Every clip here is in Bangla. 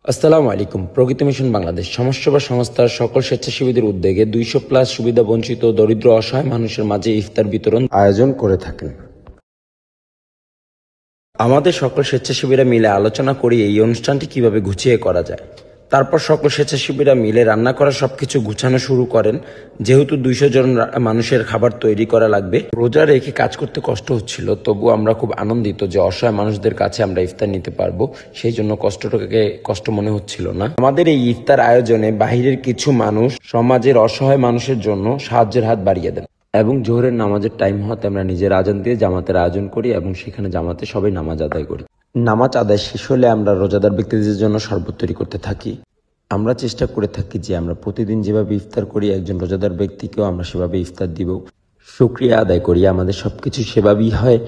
আসসালামু আলাইকুম। প্রগতি মিশন বাংলাদেশ সমাজসেবা সংস্থার সকল স্বেচ্ছাসেবীদের উদ্যোগে 200+ সুবিধা বঞ্চিত দরিদ্র অসহায় মানুষের মাঝে ইফতার বিতরণ আয়োজন করে থাকেন। আমাদের সকল স্বেচ্ছাসেবীরা মিলে আলোচনা করি এই অনুষ্ঠানটি কিভাবে গুছিয়ে করা যায়। তারপর সকল স্বেচ্ছাসেবীরা মিলে রান্না করা সবকিছু গুছানো শুরু করেন। যেহেতু 200 জন মানুষের খাবার তৈরি করা লাগবে, রোজা রেখে কাজ করতে কষ্ট হচ্ছিল, তবু আমরা খুব আনন্দিত যে অসহায় মানুষদের কাছে আমরা ইফতার নিতে পারবো। সেই জন্য কষ্টটাকে কষ্ট মনে হচ্ছিল না। আমাদের এই ইফতার আয়োজনে বাহিরের কিছু মানুষ সমাজের অসহায় মানুষের জন্য সাহায্যের হাত বাড়িয়ে দেন এবং জোহরের নামাজের টাইম হতে আমরা নিজের আজান দিয়ে জামাতের আয়োজন করি এবং সেখানে জামাতে সবাই নামাজ আদায় করি। নামাজ আদায় শেষ হলে আমরা রোজাদার ব্যক্তিদের জন্য শরবত তৈরি করতে থাকি। আমরা চেষ্টা করে থাকি যে আমরা প্রতিদিন যেভাবে ইফতার করি একজন রোজাদার ব্যক্তিকেও আমরা সেভাবে ইফতার দিব। শুকরিয়া আদায় করি, আমাদের সবকিছু সেভাবেই হয়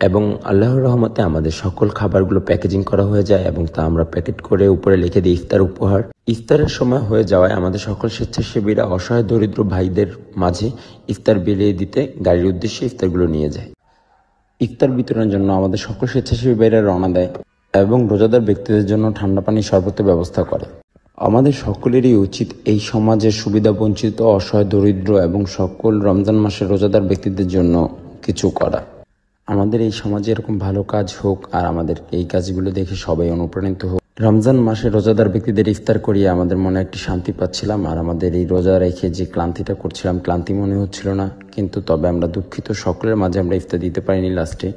এবং আল্লাহর রহমতে আমাদের সকল খাবারগুলো প্যাকেজিং করা হয়ে যায় এবং তা আমরা প্যাকেট করে উপরে লিখে দিই ইফতার উপহার। ইফতারের সময় হয়ে যাওয়ায় আমাদের সকল স্বেচ্ছাসেবীরা অসহায় দরিদ্র ভাইদের মাঝে ইফতার বিলিয়ে দিতে গাড়ির উদ্দেশ্যে ইফতারগুলো নিয়ে যায়। ইফতার বিতরণের জন্য আমাদের সকল স্বেচ্ছাসেবী ভাইরা রওনা দেয় এবং রোজাদার ব্যক্তিদের জন্য ঠান্ডা পানি শরবতের ব্যবস্থা করে। আমাদের সকলেরই উচিত এই সমাজের সুবিধা বঞ্চিত অসহায় দরিদ্র এবং সকল রমজান মাসের রোজাদার ব্যক্তিদের জন্য কিছু করা। আমাদের এই সমাজে এরকম ভালো কাজ হোক আর আমাদের এই কাজগুলো দেখে সবাই অনুপ্রাণিত হোক। রমজান মাসে রোজাদার ব্যক্তিদের ইফতার করিয়ে আমাদের মনে একটি শান্তি পাচ্ছিলাম আর আমাদের এই রোজা রেখে যে ক্লান্তিটা করছিলাম ক্লান্তি মনে হচ্ছিল না। কিন্তু তবে আমরা দুঃখিত, সকলের মাঝে আমরা ইফতার দিতে পারিনি লাস্টে।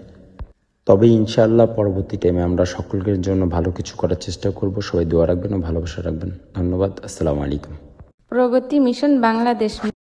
তবে ইনশাআল্লাহ পরবর্তী টাইমে আমরা সকলের জন্য ভালো কিছু করার চেষ্টা করব। সবাই দোয়া রাখবেন ও ভালোবাসা রাখবেন। ধন্যবাদ। আসসালামু আলাইকুম। প্রগতি মিশন বাংলাদেশ।